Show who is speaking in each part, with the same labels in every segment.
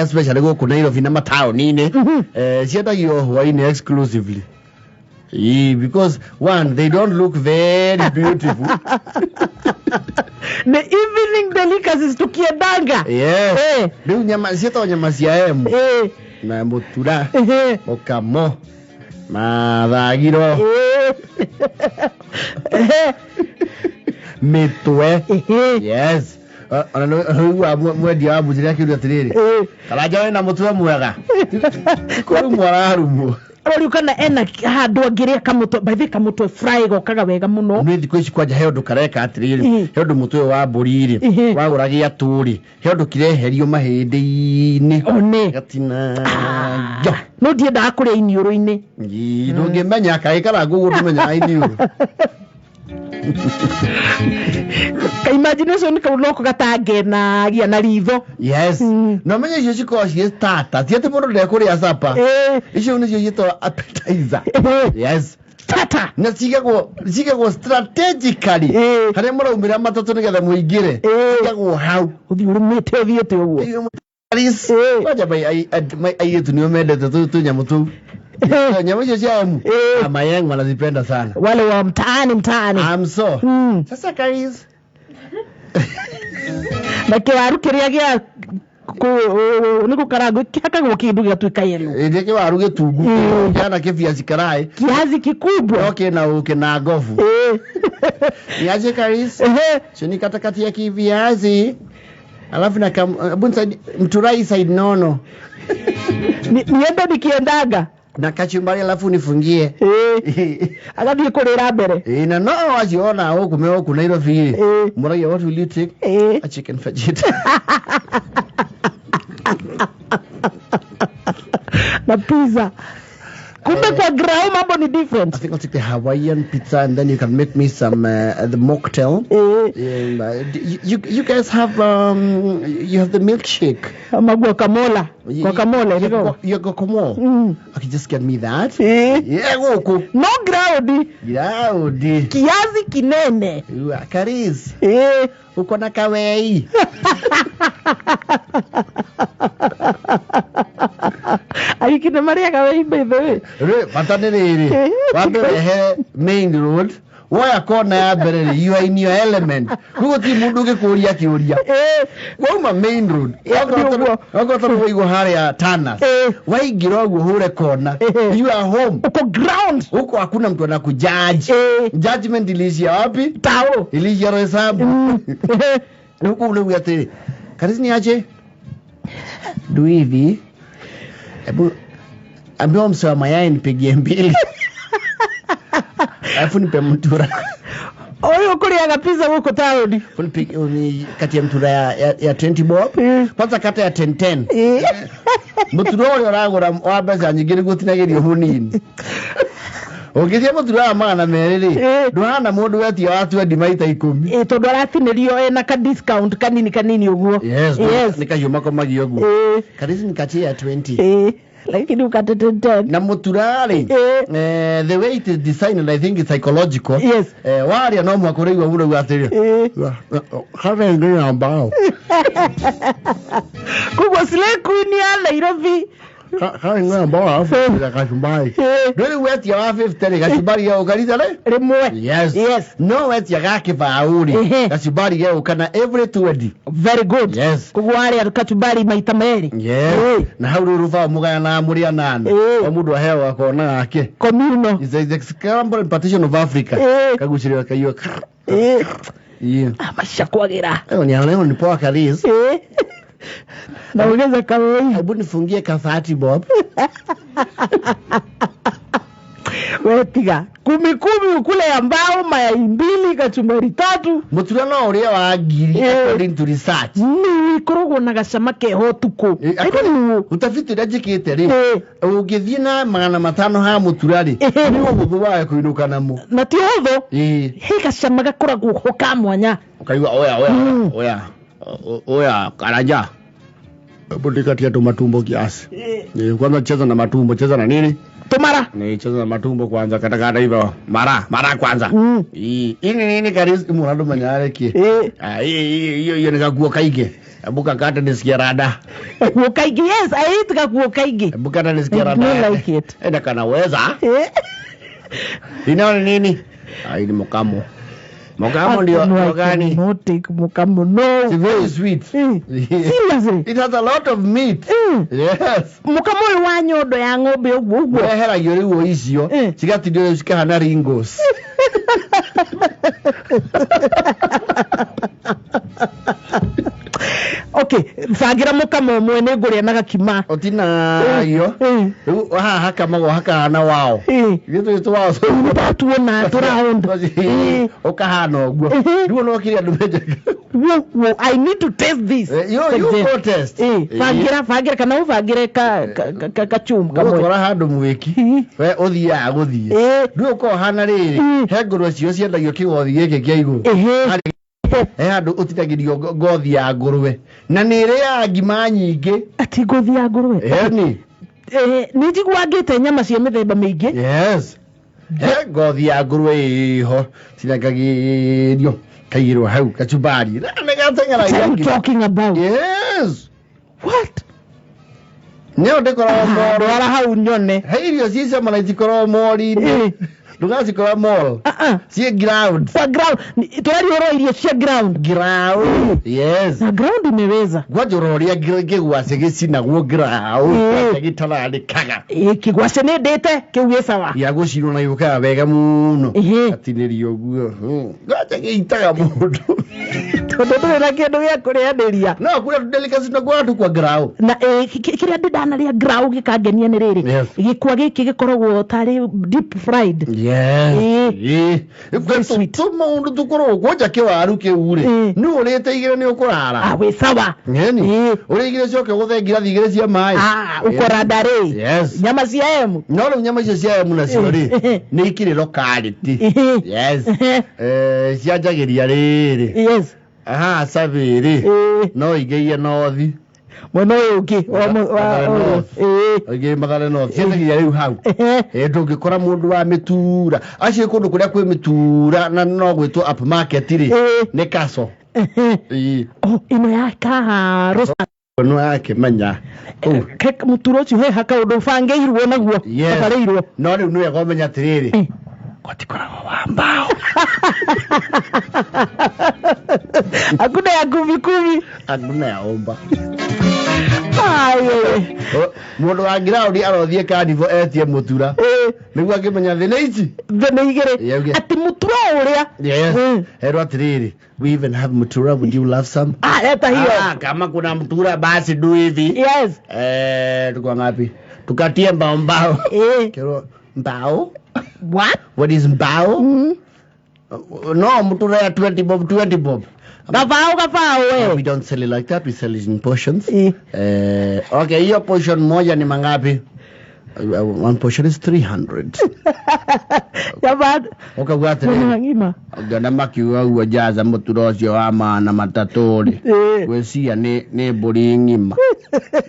Speaker 1: especially go kunairo vina Mathaa nini ciendagio hwai-ini exclusively. Because one, they don't look very beautiful.
Speaker 2: The evening delicacies tukiendanga.
Speaker 1: Yes. Ndio nyama zito nyama cia emu. Na mitura. Okamo. Mathagiro. Mitwe. Yes. Ana mwedia wa mujira kiru atiriri. Kalaja we na mutwe mwega. Kwa mwararumu.
Speaker 2: Ori kana ena handu angiria kamutwe by the kamutwe fry gokaga wega muno.
Speaker 1: Ni thiko ici kwanja he ndu kareka atiriri. He ndu mutwe wa mburi ri. Waguragia aturi. He ndu kireherio mahindi-ini.
Speaker 2: One.
Speaker 1: Gatina.
Speaker 2: No die da kuria iniuro-ini.
Speaker 1: Ndungimenya kaikara ngugu ndumenya iniuro.
Speaker 2: Ka imagination ka uloko gatange na gia na ritho.
Speaker 1: Yes. No menye icio ciko cie starter. Tiete mundu ndekuria supper. Icio ni cio citwa appetizer. Yes.
Speaker 2: Starter.
Speaker 1: Na cigagwo strategically. Haria muraumira matatu nigetha muingire. Cigagwo hau.
Speaker 2: Uthurumite uthiete uguo.
Speaker 1: Aris. Waja bai ayetu ni omendete tu nyamu tu. Nyama hizo cia emu. Amayengu wanazipenda sana.
Speaker 2: Wale wa mtaani.
Speaker 1: So. Sasa Karis.
Speaker 2: Na kiwaru kiria gia niko karago kihakagwo kindu gatuika yelo.
Speaker 1: Ndio kiwaru gitungu. Kiana kiviazi karai.
Speaker 2: Kiazi kikubwa.
Speaker 1: Okay na ukina ngovu. Niaje Karis? Chini katikati ya kiviazi. Alafu na mturai side nono.
Speaker 2: Nienda nikiendaga.
Speaker 1: Na kachumbari alafu nifungie.
Speaker 2: Agathie kurira mbere.
Speaker 1: Na no wajiona huko meo kuna hilo vile. Muragia what will you take? A chicken fajita.
Speaker 2: Na pizza. Kumbe kwa grau mambo ni different.
Speaker 1: I think I'll take the Hawaiian pizza and then you can make me some the mocktail. You guys have you have the milkshake.
Speaker 2: Guacamole.
Speaker 1: You guacamole. Okay, just get me that. Yeah, go.
Speaker 2: No ground.
Speaker 1: Ground.
Speaker 2: Kiazi kinene.
Speaker 1: Karis. Uko na kawei.
Speaker 2: Ayikine Maria kawei bebe.
Speaker 1: Pataniri. Wabe he main road. Waya kona ya berere, you are in your element. Rugo ti mundu gikuria kiuria. Wauma main road. Wagota rugo haria Tanas. Waingira ugo hure kona. You are home.
Speaker 2: Uko ground.
Speaker 1: Uko hakuna mtu anakujudge. Judgment ilishia wapi?
Speaker 2: Tao.
Speaker 1: Ilishia hesabu. Nuko ule atiri. Karis ni aje? Do hivi. Ebu ambio mswa mayai nipigie mbili. Alafu nipe mitura.
Speaker 2: Oyo kuria pizza huko town.
Speaker 1: Ni kati ya mitura ya 20 bob. Kwanza kata ya 10. Mitura ule uragura wa beza nyingine gutinagirio hunini. Ogithia mitura amana meriri. Nduhana mundu wetia watu adi maita 10.
Speaker 2: Tondu aratinirio na ka discount kanini uguo.
Speaker 1: Yes. Nikayuma ko magi uguo. Karisi nikati ya 20.
Speaker 2: Lakini ukate 10.
Speaker 1: Na muturari the way it is designed, I think it's psychological.
Speaker 2: Yes.
Speaker 1: Wari no mwakorewa ure gwatiri. Kare ngiri ambao.
Speaker 2: Kugo sile kuni ala Nairobi.
Speaker 1: Kare ngiri ambao afu ya kachumbari. Ndio weti ya 50 kachumbari ya ugalita le?
Speaker 2: Remwe.
Speaker 1: Yes. No weti ya gake bauri. Kachumbari ya ukana every 2
Speaker 2: Very good.
Speaker 1: Yes.
Speaker 2: Kugo wari kachumbari maita meri.
Speaker 1: Yes. Na hauru rufa mugaya na muria nana. Omudu wa hewa kona ake.
Speaker 2: Communal.
Speaker 1: Is the scramble partition of Africa. Kagushiriwa kayo.
Speaker 2: Amashakwagera.
Speaker 1: Leo ni poa Karis.
Speaker 2: Na ongeza kawei.
Speaker 1: Hebu nifungie ka 30 bob.
Speaker 2: Wetiga. 10 ukule ambao mayai 2 kachumbari 3.
Speaker 1: Mutura no uria wa ngiri according to research.
Speaker 2: Ni kurogo na gacama keho tuko.
Speaker 1: Utafiti rajikite ri. Ugithie na 500 ha mutura ri. Ni ubuthu wa kuinuka namo.
Speaker 2: Na ti hotho. He gacama gakoragwo ho ka mwanya.
Speaker 1: Ukaigua oya karanja. Budikatia tu matumbo kiasi. Kwanza cheza na matumbo, cheza na nini?
Speaker 2: Tumara.
Speaker 1: Cheza na matumbo kwanza katakata hivyo. Mara kwanza. Ini Karis murado manyare ki. Hiyo nikaguo kaige. Buka kata nisikia rada.
Speaker 2: Ukaigi, yes, I hate kakuokaigi.
Speaker 1: Buka kata nisikia rada.
Speaker 2: I don't like it.
Speaker 1: Enda kanaweza. Inaona nini? Hii ni mukamo. Mukamo ndio gani?
Speaker 2: Not take mukamo, no.
Speaker 1: It's very sweet.
Speaker 2: Seriously?
Speaker 1: It has a lot of meat. Yes.
Speaker 2: Mukamo wa nyondo ya ng'ombe uguo.
Speaker 1: Hera yoriwo icio. Cigatindio cikahana ringos.
Speaker 2: Okay, fagira mukamo mwene nguria na gakima.
Speaker 1: Otina iyo. Haka mago haka na wao. Gitu wao.
Speaker 2: Tuona turaunda.
Speaker 1: Okahana oguo. Ndio no kiria ndumeje.
Speaker 2: I need to test this.
Speaker 1: You go test.
Speaker 2: Fagira kana ufagire ka chum
Speaker 1: kamwe. Ora handu mwiki. We uthia guthie. Ndio ko hana riri. He ngurwe cio ciendagio kigothi giki kia iguru. Andu utitagirio ngothi ya ngurwe na ni ri ya ngima nyingi
Speaker 2: ati ngothi ya ngurwe ni njiguagite nyama cia mithemba mingi.
Speaker 1: Yes, ngothi ya ngurwe iho tinagagirio kaigirwo hau kachumbari na gatengera
Speaker 2: you talking about?
Speaker 1: Yes.
Speaker 2: What?
Speaker 1: Nyo ndikoro moro
Speaker 2: ara hau nyone
Speaker 1: he irio cice mara itikoro mori ni Dugazi kwa mall. See ground.
Speaker 2: For ground. Tuwari oro irio cia ground.
Speaker 1: Ground. Yes.
Speaker 2: Na ground imeweza.
Speaker 1: Gwajororia gigwase gicina gwo ground. Gitara kaga.
Speaker 2: Kigwase ne dete kiuge sawa.
Speaker 1: Ya gucirwo na yuka wega muno. Atinirio guo. Gacha gitaga mundu.
Speaker 2: Tondu na kindu gya kurianiria.
Speaker 1: No kuria delicacy na gwatu kwa ground.
Speaker 2: Na kiria ndana ria ground gikangenia ni riri. Gikwa giki gikoragwo tari deep fried.
Speaker 1: Yes. Very sweet. Tuma undu tukoro goja ke waru ke ure. Ni urete igire ni ukurara.
Speaker 2: We sawa.
Speaker 1: Ngeni. Uri igire cioke guthengira thigire cia mai.
Speaker 2: Ukora ndare.
Speaker 1: Yes.
Speaker 2: Nyama cia emu.
Speaker 1: No nyama cia emu na ciori. Ni ikire locality. Yes. Cia jagiria riri.
Speaker 2: Yes.
Speaker 1: Aha, saviri. No igeie nothi.
Speaker 2: Mwana uki
Speaker 1: oge Mathare no ciendagia riu hau ndungikora mundu wa mitura acio kundu kuria kwi mitura na no gwitwo up market ri ni kaso
Speaker 2: ino ya kaha rosa
Speaker 1: no yake manya
Speaker 2: muturo ucio he haka undu bangeirwo naguo tabareirwo
Speaker 1: no riu no yego menya tiriri gotikoragwo wa mbao
Speaker 2: akuna ya kumi
Speaker 1: akuna ya omba
Speaker 2: Aye.
Speaker 1: Mundu wa ground arothie carnival etie mutura. Niguo akimenya thina ici.
Speaker 2: Thina igire. Ati mutura uria.
Speaker 1: Yes. Ero atiriri. We even have mutura. Would you love some?
Speaker 2: Eta hiyo.
Speaker 1: Kama kuna mutura basi do hivi.
Speaker 2: Yes.
Speaker 1: Tuko ngapi? Tukatie mbao. Kero mbao? What is mbao? No, mutura ya 20 bob.
Speaker 2: Gafao we.
Speaker 1: We don't sell it like that. We sell it in portions. Okay, hiyo portion moja ni mangapi? One portion is 300.
Speaker 2: Yabad.
Speaker 1: Okay, gwate.
Speaker 2: Ngima.
Speaker 1: Gana makiwa ujaza muturocio ama na matatori. Wesia ne bori ngima.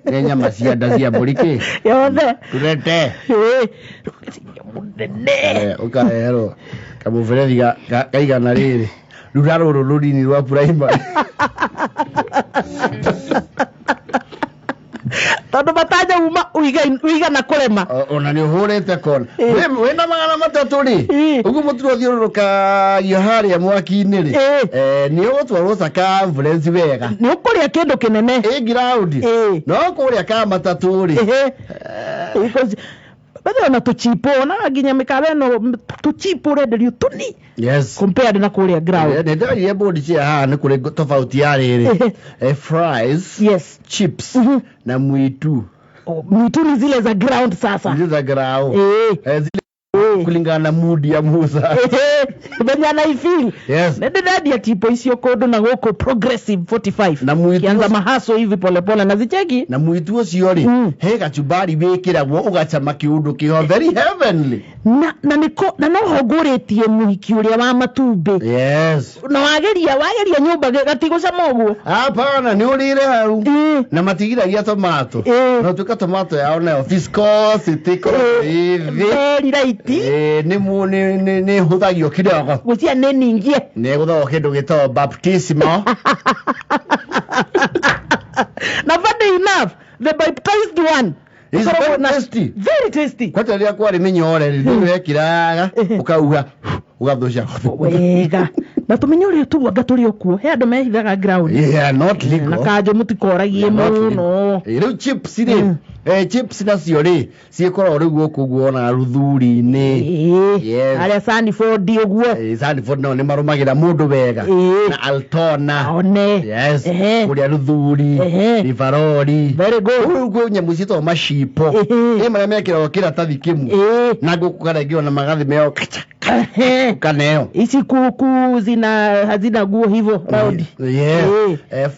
Speaker 1: Ne nyama cia ndazia bori ki.
Speaker 2: Yothe.
Speaker 1: Turete. Ukahero. Kamuferethi kaigana riri. Ruraro ruruni rwa primary.
Speaker 2: Tondu bataja uma uiga na kurema.
Speaker 1: Ona ni uhurete kona. We na magana matatu ri. Ugu muturo thiururuka yohari ya mwaki-ini ri. Ni ugutwarwo circumference wega.
Speaker 2: Ni ukuria kindu kinene.
Speaker 1: Ground. No kuria ka matatu ri.
Speaker 2: Bado na tuchipo na ginya mikabe no tuchipo renderio tuni.
Speaker 1: Yes.
Speaker 2: Compared na kuria ground.
Speaker 1: Ne ndio ye bodi cia ha ni kuri tofauti ya riri. Fries.
Speaker 2: Yes.
Speaker 1: Chips. Na mwitu.
Speaker 2: Mwitu ni zile za ground sasa.
Speaker 1: Zile za ground. Zile kulingana na mood ya Musa.
Speaker 2: Benya na ifeel.
Speaker 1: Yes.
Speaker 2: Nende dadi ya tipo isio kodo na goko progressive 45.
Speaker 1: Na mwitu
Speaker 2: kianza mahaso hivi pole pole na zicheki.
Speaker 1: Na mwitu ucio ri he gachumbari wikiragwo ugacama kiundu kiho very heavenly.
Speaker 2: Na no hogoretie muhiki uria wa matumbe.
Speaker 1: Yes.
Speaker 2: Na wageria nyumba gatigocama uguo.
Speaker 1: Hapana ni urire hau. Na matigiragia tomato. No tuka tomato yao na viscosity
Speaker 2: very right.
Speaker 1: Ni huthagio kidogo.
Speaker 2: Gucia nini ngie.
Speaker 1: Ne gutho kindu gito baptismo.
Speaker 2: Na funny enough, the baptized one
Speaker 1: is very tasty.
Speaker 2: Very tasty.
Speaker 1: Kwata ria kwa rimenyore ndio ekiraga ukauga ugathusha
Speaker 2: wega na tumenyore tu anga turi okuo he andu mehithaga ground
Speaker 1: not legal
Speaker 2: na kanjo mutikoragie muno
Speaker 1: riu chips ri chips nacio ri ciikora riu guku guona ruthuri ni
Speaker 2: yes aria Sanford uguo
Speaker 1: Sanford no ni marumagira mundu wega na Altona
Speaker 2: one
Speaker 1: yes kuria ruthuri rivarori
Speaker 2: very good
Speaker 1: uguo nyamu cito mashipo maria mekira kira tathi kimu na guku karengio na magathi meo kaneo
Speaker 2: isi kuku hazina guo hivyo round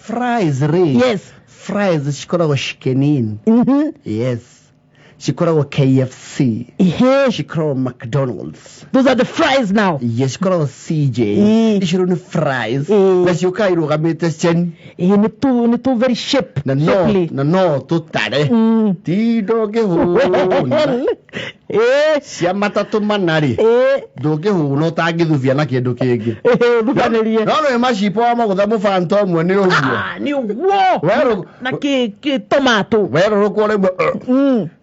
Speaker 1: fries
Speaker 2: yes
Speaker 1: fries shikoragwo shikenin yes shikoragwo KFC shikoragwo McDonald's
Speaker 2: those are the fries now
Speaker 1: yes shikoragwo CJ ishiruni fries na shiokairo gamete chen
Speaker 2: ni tu very shape
Speaker 1: no tutare tidoge hu cia matatu manari ndoge hu no tangithuvia na kindu kingi
Speaker 2: thukanirie
Speaker 1: no mashipo wa magutha mufanto mwe ni uguo
Speaker 2: ni uguo na ki tomato
Speaker 1: wero rukore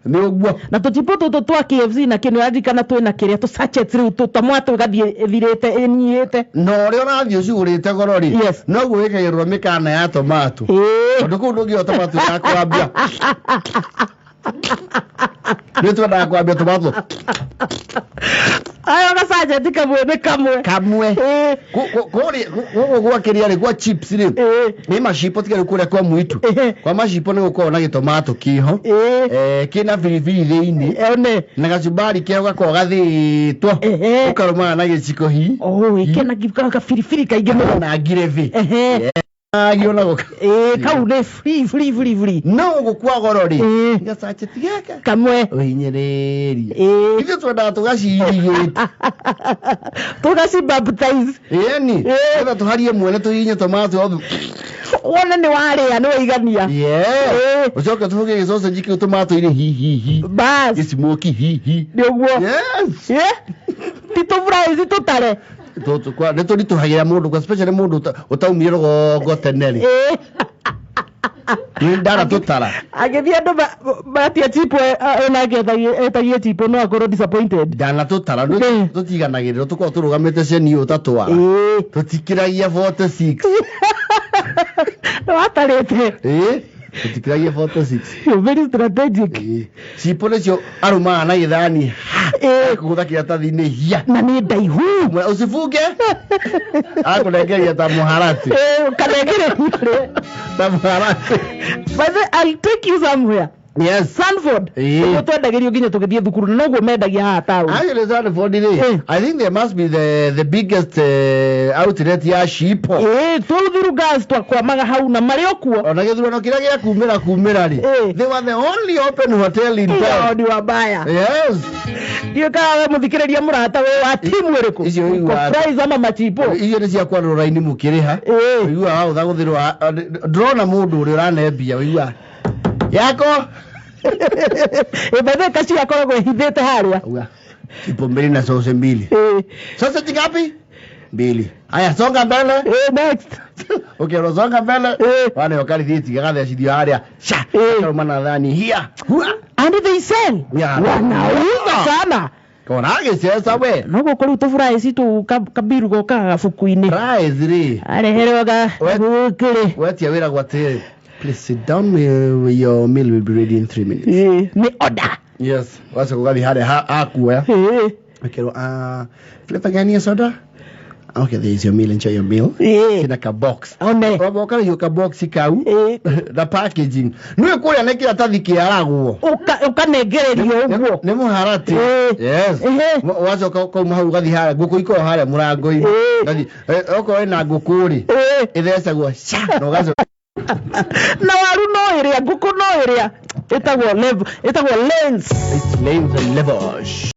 Speaker 1: ni uguo
Speaker 2: na tutipo twa KFC na kinu yadikana twina kiria tu sachets riu tutamwatu gathie thirite enyiete
Speaker 1: no ri ona thio cigurite gorori no gwikagirwo mikana ya tomato tondu kuu ndungi tomato ya kwambia ni twenda kwambia tomato
Speaker 2: ayo gasaje tikamwe
Speaker 1: gwa kiria ri gwa chips ri ni mashipo tigari kuria kwa mwitu kwa mashipo ni gukorwo na gitomato kiho kina biribiri thiini na gacumbari kio gako gathitwo ukarumana na giciko hi
Speaker 2: kena gibaka firifiri kaige
Speaker 1: na gravy agiona goka
Speaker 2: kau ne free
Speaker 1: no gukwa gorori gasache tigaka
Speaker 2: kamwe
Speaker 1: uhinyereri ithu twenda tugacirigite
Speaker 2: tugasi baptize
Speaker 1: yani eba tuharie mwene tuhinye tomato othe
Speaker 2: wona ni waria ni waigania
Speaker 1: ucoke tuhuge gisosa jiki tomato iri hi
Speaker 2: bas
Speaker 1: gicimoki hi
Speaker 2: niguo
Speaker 1: yes
Speaker 2: tito fries tutare
Speaker 1: toto kwa neto nituhagira mundu kwa special mundu utaumire rogo teneri ni ndara tutara
Speaker 2: agithia andu batia tipo ona getagie tipo no akorwo disappointed
Speaker 1: ndana tutara tutiganagirira tukorwo turugamite ceni utatwa tutikiragia 46
Speaker 2: no atarete
Speaker 1: tutikiragia 46
Speaker 2: you're very strategic
Speaker 1: cipone cio aruma na githani kugutha kiratathi-ini hia
Speaker 2: na ni ndaihu
Speaker 1: usifunge akurengeria ta muharati
Speaker 2: karengeria
Speaker 1: ta muharati
Speaker 2: but I'll take you somewhere
Speaker 1: yes
Speaker 2: Sanford twendagirio nginya tugithie thukuru no guo mendagia ha town
Speaker 1: actually Sanford I think there must be the biggest outlet ya shipo
Speaker 2: twathiru gas twakwamaga hau na mari okuo
Speaker 1: ona githurano kiria gia kumira ri they were the only open hotel in town
Speaker 2: ni wabaya
Speaker 1: yes
Speaker 2: dio kawe muthikiriria murata we wa timu iriku prize ama machipo
Speaker 1: iyo ni cia kwarura ini mukiriha igua wa uthaguthirwa drona mundu uri uranebia wigua yako
Speaker 2: bebe kaci yakoragwo hithite haria
Speaker 1: tipo mbili na sauce mbili sasa tingapi mbili aya songa mbele
Speaker 2: next
Speaker 1: okay songa mbele wane wakali thiti gagathe cidio haria sha kama na dhani hia
Speaker 2: and they sell wanauza sana
Speaker 1: konage sasa we
Speaker 2: no gukuru tu fries tu kabiru goka gafuku-ini
Speaker 1: fries ri
Speaker 2: areheroga gukire
Speaker 1: wetia wira gwatire. Please sit down. Your meal will be ready in 3 minutes.
Speaker 2: Me order.
Speaker 1: Yes. What's going to be hakuya? Okay. Flavor gani ya soda? Okay, there is your meal. Enjoy your meal. Kina ka box. Robo kana yo ka box kau. The packaging. Nwe kuria na kila tathi kiaragwo.
Speaker 2: Ukanegererio uguo.
Speaker 1: Ni muharati. Yes. Wazo ka muhau gathi hara guku iko hara murango-ini. Gathi oko ina gukuri. Ithesa gwo sha no gazo na waru no iria nguku no iria itagwo lens. It's lens and levage.